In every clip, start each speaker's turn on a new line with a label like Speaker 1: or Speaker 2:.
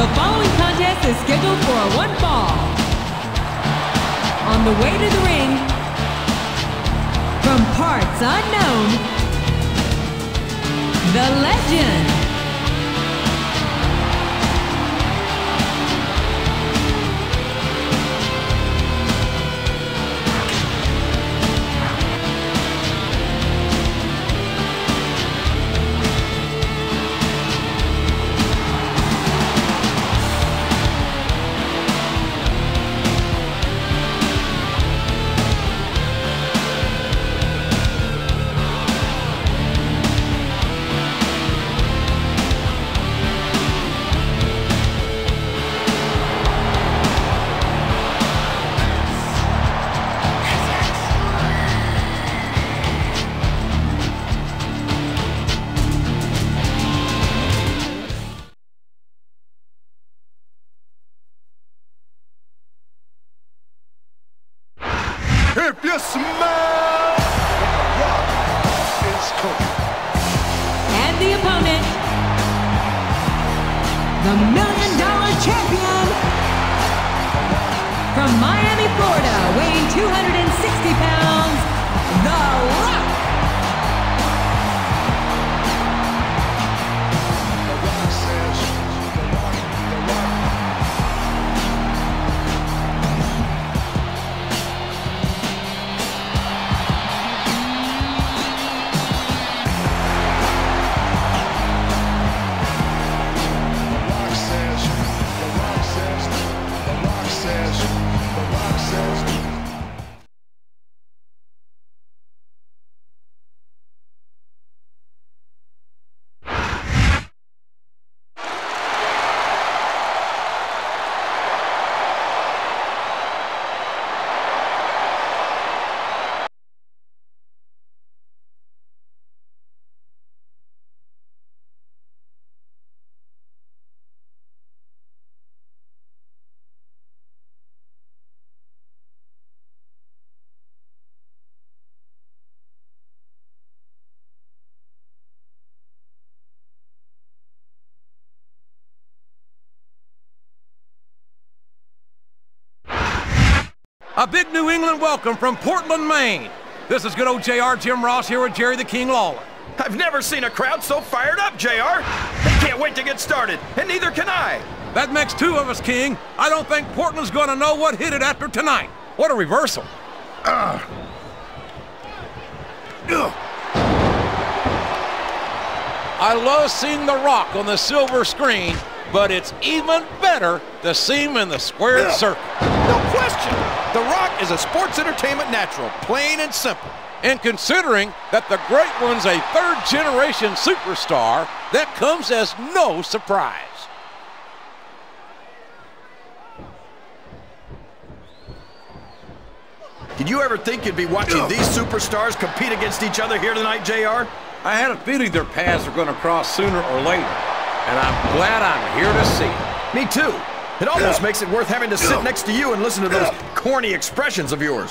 Speaker 1: The following contest is scheduled for a one fall. On the way to the ring, from parts unknown, the legend,
Speaker 2: If you smell the rock is cooking.
Speaker 1: and the opponent, the $1 Million champion, from Miami, Florida, weighing 260 pounds, The Rock.
Speaker 2: The rock says, the rock.
Speaker 3: A big New England welcome from Portland, Maine. This is good old JR Jim Ross here with Jerry the King Lawler.
Speaker 4: I've never seen a crowd so fired up, JR. They can't wait to get started, and neither can I.
Speaker 3: That makes two of us, King. I don't think Portland's going to know what hit it after tonight. What a reversal. I love seeing The Rock on the silver screen, but it's even better to see him in the squared circle.
Speaker 4: No question. The Rock is a sports entertainment natural, plain and simple.
Speaker 3: And considering that the Great One's a third-generation superstar, that comes as no surprise.
Speaker 4: Did you ever think you'd be watching these superstars compete against each other here tonight, JR?
Speaker 3: I had a feeling their paths were going to cross sooner or later, and I'm glad I'm here to see it.
Speaker 4: Me too. It almost makes it worth having to sit next to you and listen to those corny expressions of yours.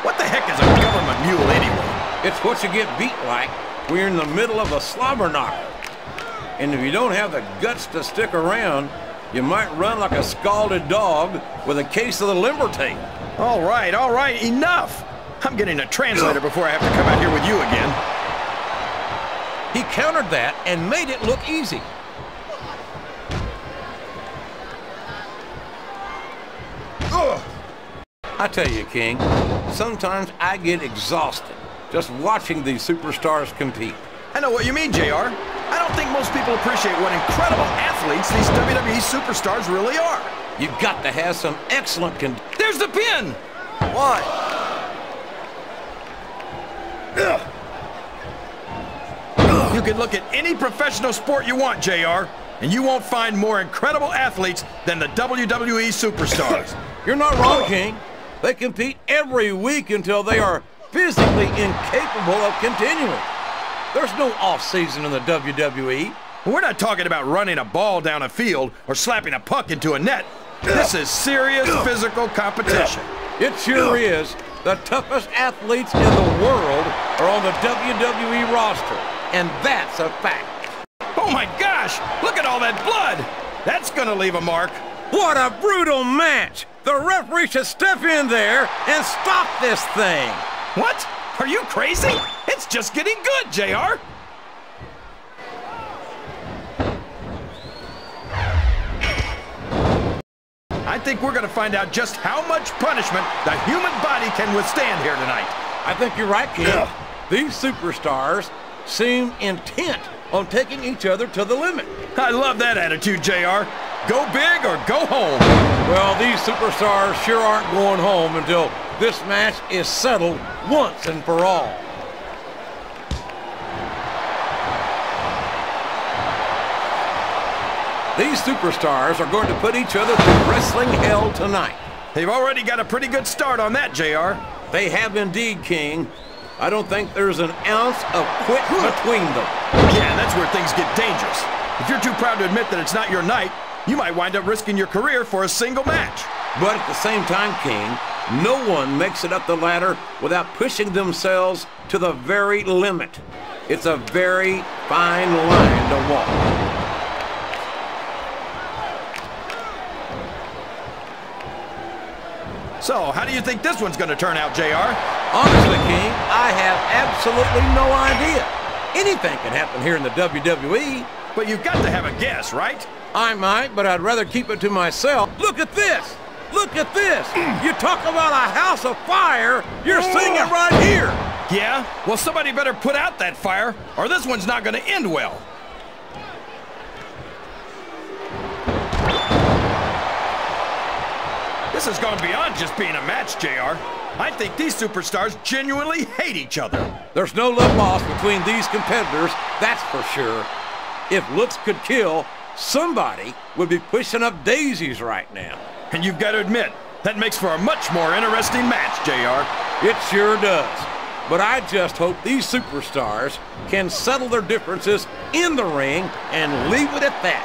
Speaker 4: What the heck is a government mule anyway?
Speaker 3: It's what you get beat like when you're in the middle of a slobber knocker. And if you don't have the guts to stick around, you might run like a scalded dog with a case of the limber tape.
Speaker 4: All right, enough. I'm getting a translator before I have to come out here with you again.
Speaker 3: He countered that and made it look easy. I tell you, King, sometimes I get exhausted just watching these superstars compete.
Speaker 4: I know what you mean, JR. I don't think most people appreciate what incredible athletes these WWE superstars really are.
Speaker 3: You've got to have some excellent
Speaker 4: There's the pin!
Speaker 3: Why?
Speaker 4: You can look at any professional sport you want, JR, and you won't find more incredible athletes than the WWE superstars.
Speaker 3: You're not wrong, King. They compete every week until they are physically incapable of continuing. There's no off-season in the WWE.
Speaker 4: We're not talking about running a ball down a field or slapping a puck into a net. This is serious physical competition.
Speaker 3: It sure is. The toughest athletes in the world are on the WWE roster, and that's a fact.
Speaker 4: Oh my gosh, look at all that blood. That's gonna leave a mark.
Speaker 3: What a brutal match! The referee should step in there and stop this thing.
Speaker 4: What? Are you crazy? It's just getting good, JR. I think we're gonna find out just how much punishment the human body can withstand here tonight.
Speaker 3: I think you're right, kid. These superstars seem intent on taking each other to the limit.
Speaker 4: I love that attitude, JR. Go big or go home.
Speaker 3: Well, these superstars sure aren't going home until this match is settled once and for all. These superstars are going to put each other through wrestling hell tonight.
Speaker 4: They've already got a pretty good start on that, JR.
Speaker 3: They have indeed, King. I don't think there's an ounce of quit between them.
Speaker 4: Yeah, that's where things get dangerous. If you're too proud to admit that it's not your night, you might wind up risking your career for a single match.
Speaker 3: But at the same time, King, no one makes it up the ladder without pushing themselves to the very limit. It's a very fine line to walk.
Speaker 4: So, how do you think this one's going to turn out, JR?
Speaker 3: Honestly, King, I have absolutely no idea. Anything can happen here in the WWE.
Speaker 4: But you've got to have a guess, right?
Speaker 3: I might, but I'd rather keep it to myself. Look at this! Look at this! You talk about a house of fire, you're seeing it right here!
Speaker 4: Yeah? Well, somebody better put out that fire, or this one's not going to end well. This has gone beyond just being a match, JR. I think these superstars genuinely hate each other.
Speaker 3: There's no love lost between these competitors, that's for sure. If looks could kill, somebody would be pushing up daisies right now.
Speaker 4: And you've got to admit, that makes for a much more interesting match, JR.
Speaker 3: It sure does. But I just hope these superstars can settle their differences in the ring and leave it at that.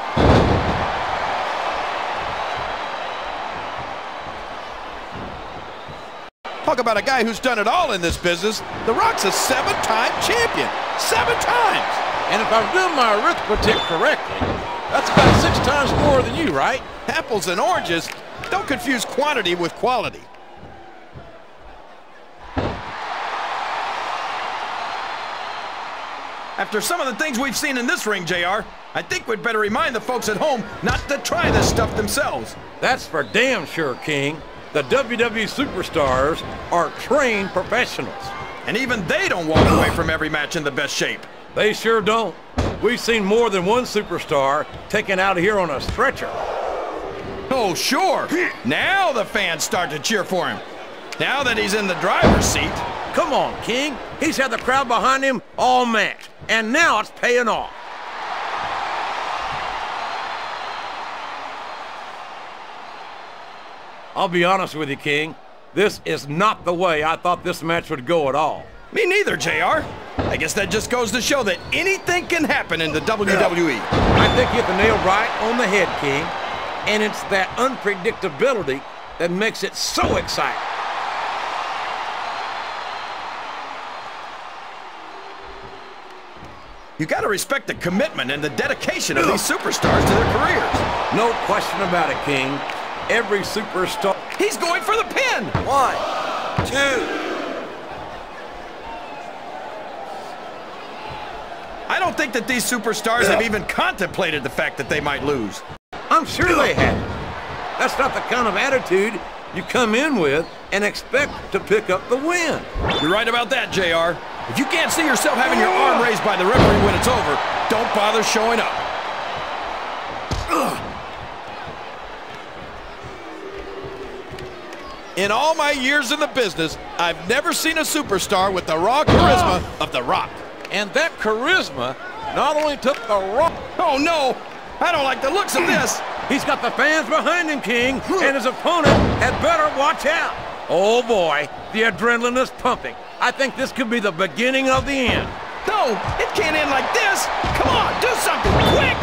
Speaker 5: Talk about a guy who's done it all in this business. The Rock's a 7-time champion. 7 times!
Speaker 3: And if I'm doing my arithmetic correctly, that's about 6 times more than you, right?
Speaker 5: Apples and oranges. Don't confuse quantity with quality.
Speaker 4: After some of the things we've seen in this ring, JR, I think we'd better remind the folks at home not to try this stuff themselves.
Speaker 3: That's for damn sure, King. The WWE superstars are trained professionals.
Speaker 4: And even they don't walk away from every match in the best shape.
Speaker 3: They sure don't. We've seen more than one superstar taken out of here on a stretcher.
Speaker 4: Oh, sure. Now the fans start to cheer for him. Now that he's in the driver's seat.
Speaker 3: Come on, King. He's had the crowd behind him all match, and now it's paying off. I'll be honest with you, King. This is not the way I thought this match would go at all.
Speaker 4: Me neither, JR. I guess that just goes to show that anything can happen in the WWE.
Speaker 3: I think you hit the nail right on the head, King. And it's that unpredictability that makes it so exciting.
Speaker 4: You got to respect the commitment and the dedication of these superstars to their careers.
Speaker 3: No question about it, King. Every superstar...
Speaker 4: He's going for the pin!
Speaker 3: 1, 2...
Speaker 4: I don't think that these superstars have even contemplated the fact that they might lose.
Speaker 3: I'm sure they have. That's not the kind of attitude you come in with and expect to pick up the win.
Speaker 4: You're right about that, JR. If you can't see yourself having your arm raised by the referee when it's over, don't bother showing up.
Speaker 5: In all my years in the business, I've never seen a superstar with the raw charisma of The Rock.
Speaker 3: And that charisma not only took the Rock...
Speaker 4: Oh, no! I don't like the looks of this!
Speaker 3: He's got the fans behind him, King, and his opponent had better watch out. Oh, boy, the adrenaline is pumping. I think this could be the beginning of the end.
Speaker 4: No, it can't end like this! Come on, do something quick!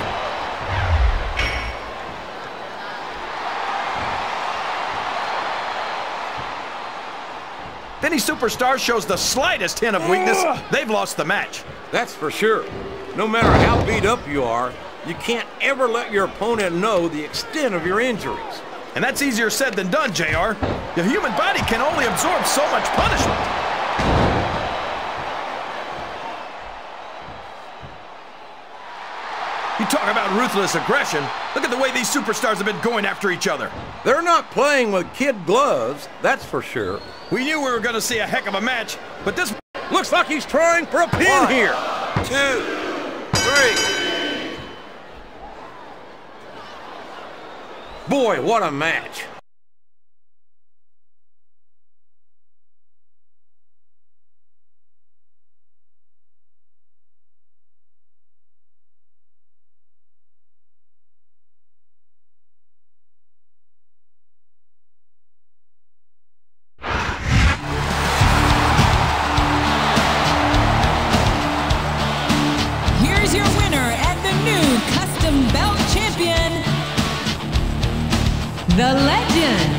Speaker 4: If any superstar shows the slightest hint of weakness, they've lost the match.
Speaker 3: That's for sure. No matter how beat up you are, You can't ever let your opponent know the extent of your injuries.
Speaker 4: And that's easier said than done, JR. The human body can only absorb so much punishment. You talk about ruthless aggression. Look at the way these superstars have been going after each other.
Speaker 3: They're not playing with kid gloves, that's for sure.
Speaker 4: We knew we were going to see a heck of a match, but this
Speaker 3: looks like he's trying for a pin here.
Speaker 2: 2, 3.
Speaker 3: Boy, what a match.
Speaker 1: Here's your winner and the new custom belt champion, the Legend,